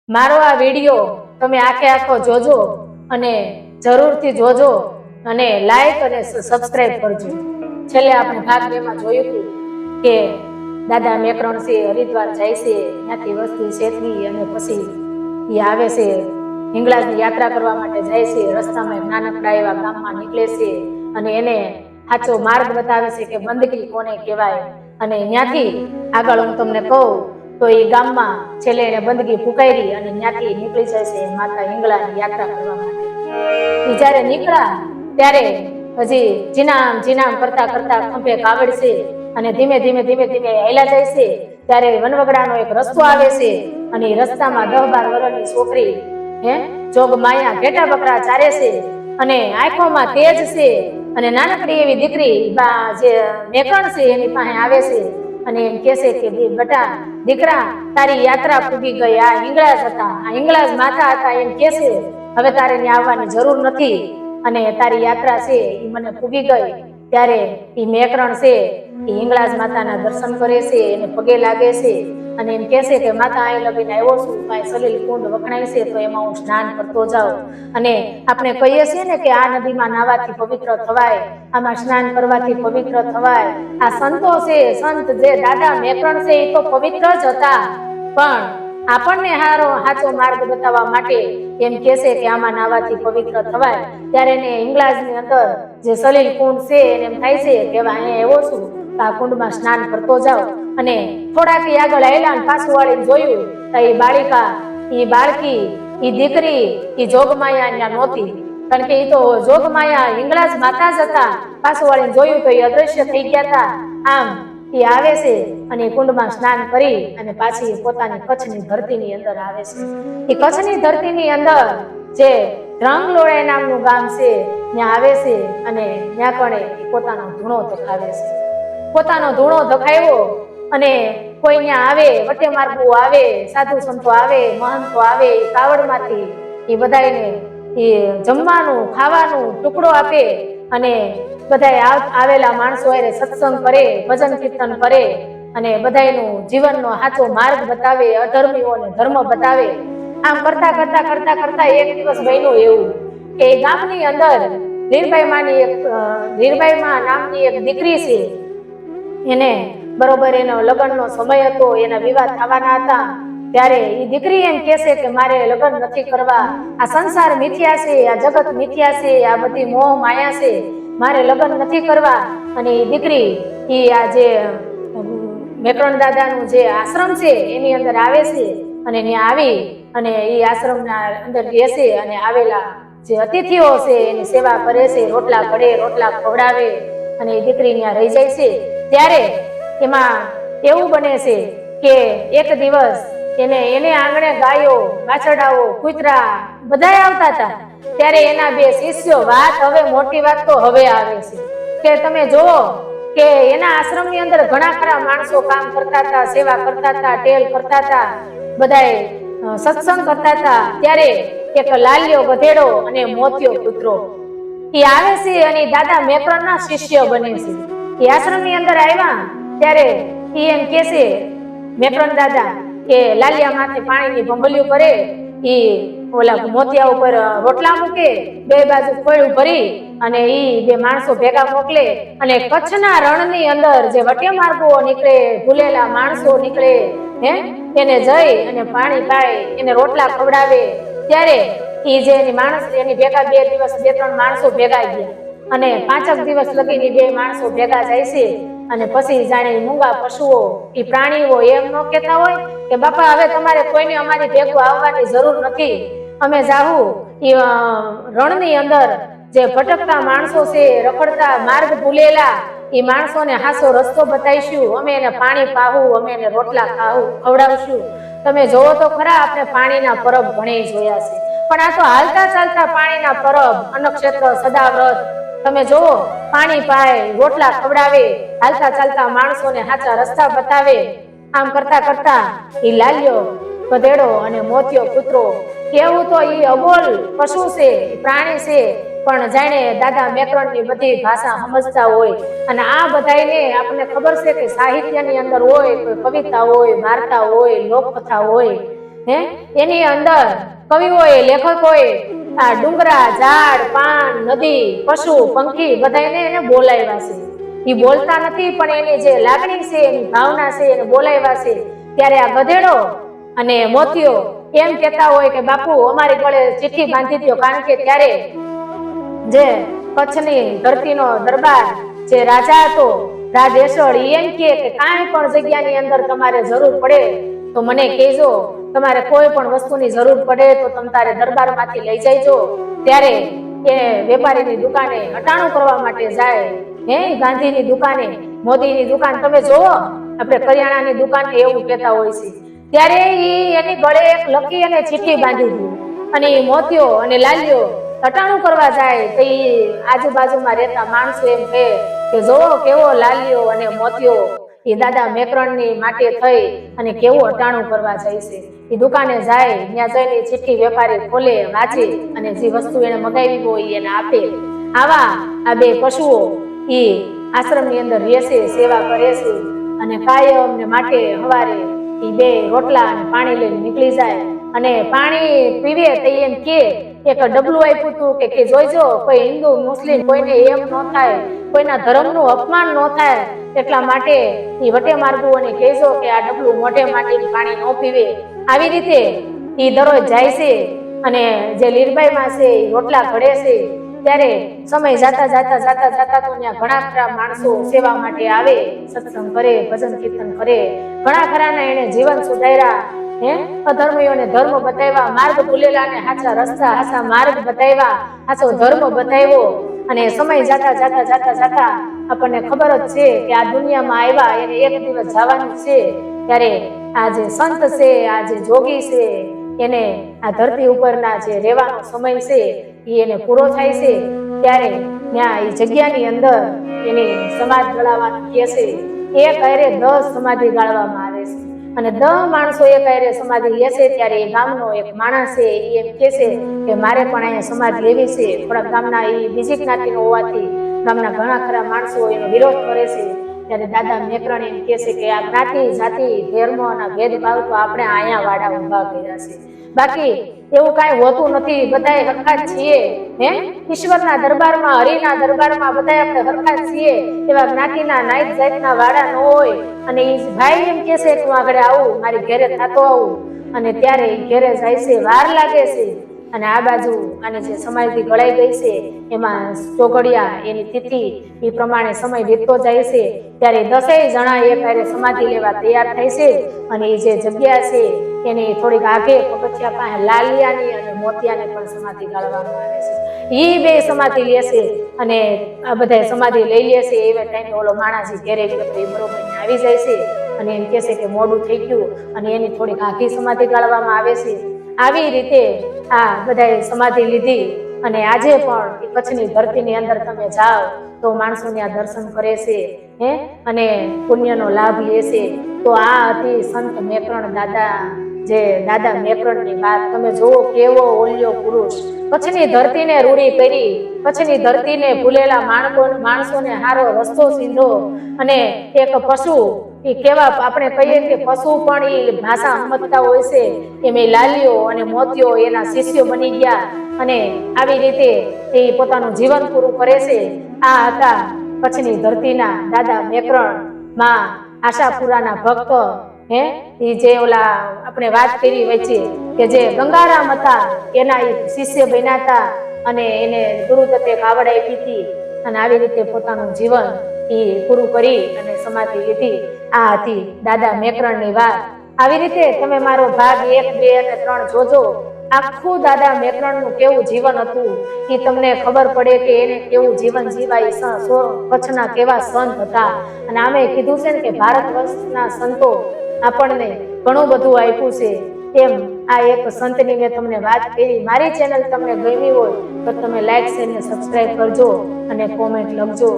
મારો આ વિડીયો તમે આખે આખો જોજો અને જરૂરથી જોજો અને લાઈક અને સબસ્ક્રાઇબ કરજો। છેલ્લે આપણે ભાગ 2 માં જોયું હતું કે દાદા મેકરણસિંહ હરિદ્વાર જાય છે, ત્યાંથી વસ્તી શેતવી અને પછી એ આવે છે હિંગળાજની યાત્રા કરવા માટે જાય છે। રસ્તામાં એક નાનકડા એવા ગામમાં નીકળે છે અને એને સાચો માર્ગ બતાવે છે કે બંદગી કોને કહેવાય। અને ત્યાંથી આગળ હું તમને કહું તો એ ગામમાં છેલ્લે એને બંદગી પુકારી અને ત્યાંથી નીકળી જાય છે માતા હિંગળાની યાત્રા કરવા માટે। એ જ્યારે નીકળ્યા ત્યારે હજી જીનામ કરતા કરતા ખંભે કાવડ છે અને ધીમે ધીમે હાલ્યા જાય છે। ત્યારે વનવગડાનો એક રસ્તો આવે છે અને એ રસ્તામાં 10-12 વર્ષની છોકરી જોગમાયા ઘેટા બકરા ચારે છે અને આંખોમાં તેજ છે અને નાનકડી એવી દીકરી જે મેકરણ છે એની પાસે આવે છે અને એમ કહે છે કે બેટા દીકરા, તારી યાત્રા પૂગી ગઈ, આ હિંગળાજ હતા, આ હિંગળાજ માતા હતા, એમ કહે છે હવે તારે ત્યાં આવવાની જરૂર નથી અને તારી યાત્રા છે એ મને પૂગી ગઈ। ત્યારે એ મેકરણ છે એ હિંગળાજ માતાના દર્શન કરે છે, એને પગે લાગે છે અને એમ કહે છે કે માતા અહીં લગીને આવ્યો છું, કાંઈ સલીલ કુંડ વખણાય છે તો એમાં હું સ્નાન કરતો જાઉં। અને આપણે કહીએ છીએ ને કે આ નદીમાં નાહવાથી પવિત્ર થવાય, આમાં સ્નાન કરવાથી પવિત્ર થવાય। આ સંતો છે, સંત જે દાદા મેકરણ છે એ તો પવિત્ર જ હતા, પણ આપણને સાચો માર્ગ બતાવવા માટે એમ કહે છે કે આમાં નાહવાથી પવિત્ર થવાય। ત્યારે એને હિંગળાજની અંદર જે સલીલ કુંડ છે એને એમ થાય છે કે અહીંયા આવ્યો છું તો આ કુંડમાં સ્નાન કરતો જાઉં। અને થોડાક આગળ આવેલા ને પાછું વાળીને જોયું તો એ બાળિકા, એ બાળકી, એ દીકરી, એ જોગમાયા ત્યાં નહોતી, કારણ કે એ તો જોગમાયા હિંગળાજ માતા જ હતા। પાછું વાળીને જોયું તો એ અદ્રશ્ય થઈ ગયા હતા। આમ એ આવે છે અને કુંડમાં સ્નાન કરી અને પાછી પોતાની કચ્છની ધરતીની અંદર આવે છે। એ કચ્છની ધરતીની અંદર જે રંગલોળે નામનું ગામ છે ત્યાં આવે છે અને ત્યાં પણ પોતાનો ધૂણો ધખાવે છે। પોતાનો ધૂણો ધખાવ્યો અને કોઈ ત્યાં આવે, વટે માર્ગુ આવે, સાધુ સંતો આવે, મહંતો આવે, કાવડમાંથી એ બધાને એ જમવાનું ખાવાનું ટુકડો આપે અને બધા આવેલા માણસો હારે સત્સંગ કરે, ભજન કીર્તન કરે અને બધાનું જીવનનો સાચો માર્ગ બતાવે, અધર્મીઓને ધર્મ બતાવે। આમ કરતા કરતા કરતા કરતા એક દિવસ બન્યું એવું કે ગામની અંદર લીરબાઈ માં નામની એક દીકરી છે, એને બરોબર એનો લગ્નનો સમય હતો, એના વિવાહ થવાના હતા। ત્યારે એ દીકરી એમ કહે છે કે મારે લગ્ન નથી કરવા, આ સંસાર મિથ્યા છે, આ જગત મિથ્યા છે, આ બધી મોહ માયા છે, મારે લગ્ન નથી કરવા। અને એ દીકરી આ જે મેકરણ દાદાનું જે આશ્રમ છે એની અંદર આવે છે અને ત્યાં આવી અને એ આશ્રમના અંદર બેસે અને આવેલા જે અતિથિઓ છે એની સેવા કરે છે, રોટલા ઘડે, રોટલા ખવડાવે અને એ દીકરી ત્યાં રહી જાય છે। ત્યારે એમાં એવું બને છે કે એક દિવસ એને આંગણે ગાયો, વાછરડાઓ, કૂતરા બધા આવતા હતા। ત્યારે એના 2 શિષ્યો, વાત હવે મોટી વાત તો હવે આવે છે કે તમે જોવો કે એના આશ્રમની અંદર ઘણા ખરા માણસો કામ કરતા હતા, સેવા કરતા હતા, ટેલ કરતા હતા, બધાએ સત્સંગ કરતા હતા। ત્યારે એક લાલ્યો ગધેડો અને મોતિયો કૂતરો એ આવે છે અને દાદા મેકરણના શિષ્ય બને છે। એ આશ્રમની અંદર આવ્યા ત્યારે એ એમ કહે છે મેકરણ દાદા કે લાલિયા માથે પાણીની ભંભલિયું કરે, એ ઓલા મોતિયા ઉપર રોટલા મૂકે, 2 બાજુ કોળું ભરી અને એ 2 માણસો ભેગા મોકલે અને કચ્છના રણની અંદર જે વટે માર્ગો નીકળે, ભૂલેલા માણસો નીકળે એને જઈ અને પાણી પાય, એને રોટલા ખવડાવે। ત્યારે એ જે એની ભેગા 2 દિવસ 2-3 માણસો ભેગા ગયા અને 5 દિવસ લગીને 2 માણસો ભેગા જાય છે અને પછી જાણે મૂંગા પશુઓ, એ પ્રાણીઓ એમ ન કહેતા હોય કે બાપા હવે તમારે કોઈને અમારી ભેગું આવવાની જરૂર નથી, અમે જાહું એ રણની અંદર જે ભટકતા માણસો છે, રખડતા માર્ગ ભૂલેલા એ માણસોને હાસો રસ્તો બતાવીશું, અમે એને પાણી પાવું, અમે એને રોટલા ખવડાવશું। તમે જોવો તો ખરા, આપણે પાણીના પરબ ઘણી જોયા છે, પણ આ તો હાલતા ચાલતા પાણીના પરબ, અન્નક્ષેત્ર, સદાવ્રત, તમે જોવો પાણી પાય, રોટલા ખવડાવે, હાલતા ચાલતા માણસોને સાચા રસ્તા બતાવે। આમ કરતા કરતા એ લાલ્યો ગધેડો અને મોતિયો કૂતરો, કેવું તો એ અબોલ પશુ છે, પ્રાણી છે, પણ જાણે દાદા મેકરણની બધી ભાષા સમજતા હોય। અને આ બધાને આપણને ખબર છે કે સાહિત્યની અંદર હોય, કોઈ કવિતા હોય, વાર્તા હોય, લોકકથા હોય, હે એની અંદર કવિઓએ લેખકોએ આ ડુંગરા ઝાડ પાન નદી પશુ પંખી બધાને એને બોલાવ્યા છે. એ બોલતા નથી પણ એની જે લાગણી છે એની ભાવના છે એને બોલાવ્યા છે. ત્યારે આ ગધેડો અને મોતિયો એમ કહેતા હોય કે બાપુ અમારી ગળે ચિઠ્ઠી બાંધી દો, કારણ કે ત્યારે જે કચ્છની ધરતીનો દરબાર જે રાજા હતો રાજેશ્વર એમ કે કાંઈ પણ જગ્યાની અંદર તમારે જરૂર પડે તો મને કહેજો, તમારે કોઈ પણ વસ્તુની જરૂર પડે તો તમે તારે દરબારમાંથી લઈ જઈજો. ત્યારે એ વેપારીની દુકાને હટાણું કરવા માટે જાય. ગાંધીની દુકાને મોદીની દુકાન તમે જોવો, આપણે કરિયાણાની દુકાન એવું કહેતા હોય છે. ત્યારે એની ગળે એક લકી અને ચિઠ્ઠી બાંધી દીધી અને મોતિયો અને લાલિયો હટાણું કરવા જાય તો આજુબાજુમાં રહેતા માણસો એમ કહે કે જોવો કેવો લાલિયો અને મોતિયો એ દાદા મેકરણની માટે થઈ અને કેવું હટાણું કરવા જાય છે. એ દુકાને જાય, ત્યાં જઈને ચિઠ્ઠી વેપારી ખોલે, વાંચે અને જે વસ્તુ એને મગાવી હોય એને આપે. આવા આ બે પશુઓ એ આશ્રમની અંદર રહેશે, સેવા કરે છે અને કાયમ ને માટે સવારે એ બે રોટલા અને પાણી લઈને નીકળી જાય અને પાણી પીવે તો એમ કે એક ડબલું આપ્યું હતું કે જોઈજો કોઈ હિન્દુ મુસ્લિમ કોઈને એમ ન થાય, કોઈના ધર્મનું અપમાન ન થાય, એટલા માટે એ વટે માર્ગુઓને કહેજો કે આ ડબલું મોઢે માંડીને પાણી ન પીવે. આવી રીતે એ દરરોજ જાય છે અને જે લીરબાઈમાં છે એ રોટલા ઘડે છે. ત્યારે સમય જાતા જાતા જાતા જાતા તો ત્યાં ઘણા ખરા માણસો સેવા માટે આવે, સત્સંગ કરે, ભજન કીર્તન કરે. ઘણા ખરાના એને જીવન સુધાર્યા, અધર્મીઓને ધર્મ બતાવ્યા, માર્ગ ભૂલેલાને સાચા રસ્તા સાચા માર્ગ બતાવ્યા, સાચો ધર્મ બતાવ્યો. અને સમય જાતા જાતા જાતા જાતા આપણને ખબર જ છે કે આ દુનિયામાં આવ્યા એને એક દિવસ જવાનું છે. ત્યારે આ જે સંત છે, આ જે જોગી છે, એને આ ધરતી ઉપરના જે રહેવાનો સમય છે એને પૂરો થાય છે. ત્યારે ત્યાં એ જગ્યાની અંદર એની સમાધિ ગળાવવાનું કહે છે. એક હારે 10 સમાધિ ગાળવામાં આવે છે અને 10 માણસો એક હારે સમાધિ લે છે. ત્યારે એ ગામનો એક માણસ છે એ એમ કહે છે કે મારે પણ અહીંયા સમાધિ લેવી છે. થોડાક ગામના એ બીજી જ્ઞાતિનો હોવાથી ગામના ઘણા ખરા માણસો એનો વિરોધ કરે છે. ત્યારે દાદા મેકરણ એમ કહે છે કે આ જ્ઞાતિ જાતિ ધર્મના ભેદભાવ તો આપણે અહીંયા વાડા ઊભા કર્યા છે, બાકી એવું કાંઈ હોતું નથી, બધાય હરખા જ છીએ. ઈશ્વરના દરબારમાં હરિના દરબારમાં બધાય આપણે હરખા જ છીએ. એવા જ્ઞાતિના નાઈટ જાતના વાડા ન હોય. અને એ ભાઈ એમ કહે છે કે હું આગળ આવું, મારી ઘેરે થતો આવું. અને ત્યારે ઘેરે જાય છે, વાર લાગે છે અને આ બાજુ આની જે સમાધિ ગળાઈ ગઈ છે એમાં ચોઘડિયા એની તિથિ એ પ્રમાણે સમય વીતતો જાય છે. ત્યારે 10 જણા એક હારે સમાધિ લેવા તૈયાર થાય છે અને એ જે જગ્યા છે એની થોડીક આગે પગથિયા પાસે લાલિયાની અને મોતિયાને પણ સમાધિ ગાળવામાં આવે છે. એ બે સમાધિ લેશે અને આ બધા સમાધિ લઈ લેશે. એવા ટાઈમે ઓલો માણાજી ઘેરે ગયો તો એ બરોબર આવી જાય છે અને એમ કહે છે કે મોડું થઈ ગયું અને એની થોડીક આખી સમાધિ ગાળવામાં આવે છે. આવી રીતે આ બધાએ સમાધિ લીધી અને આજે પણ કચ્છની ધરતીની અંદર તમે જાઓ તો માણસોને આ દર્શન કરે છે અને પુણ્યનો લાભ લે છે. તો આ હતી સંત મેકરણ દાદા, જે દાદા મેકરણની વાત. તમે જુઓ કેવો ઓલ્યો પુરુષ કચ્છની ધરતીને રૂડી કરી, કચ્છની ધરતીને ભૂલેલા માણસોને હારો રસ્તો સીધો. અને એક પશુ એ કેવા આપણે કહીએ કે પશુ પણ એ ભાષા સમજતા હોય છે એમ એ લાલિયો અને મોતિયો એના શિષ્યો બની ગયા અને આવી રીતે એ પોતાનું જીવન પૂરું કરે છે. આ હતા કચ્છની ધરતીના દાદા મેકરણ માં આશાપુરાના ભક્ત. એ જે ઓલા આપણે વાત કરી વચ્ચે કે જે ગંગારામ હતા એના શિષ્ય બન્યા હતા અને એને ગુરુદત્તે કાવડ આપી હતી અને આવી રીતે પોતાનું જીવન એ પૂરું કરી અને સમાધિ લીધી. આ હતી દાદા મેકરણની વાત. આવી રીતે તમે મારો ભાગ 1, 2 અને 3 જોજો. આખું દાદા મેકરણનું કેવું જીવન હતું એ તમને ખબર પડે કે એને કેવું જીવન જીવાય, કચ્છના કેવા સંત હતા. અને આમે કીધું છે ને કે ભારત વર્ષના સંતો આપણને ઘણું બધું આપ્યું છે. એમ આ એક સંતની મેં તમને વાત કરી. મારી ચેનલ તમને ગમી હોય તો તમે લાઈક શેર અને સબસ્ક્રાઇબ કરજો અને કોમેન્ટ લખજો.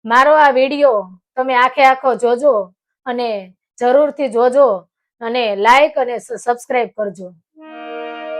મારો આ વિડીયો તમે આખો જોજો અને જરૂરથી જોજો અને લાઈક અને સબસ્ક્રાઇબ કરજો.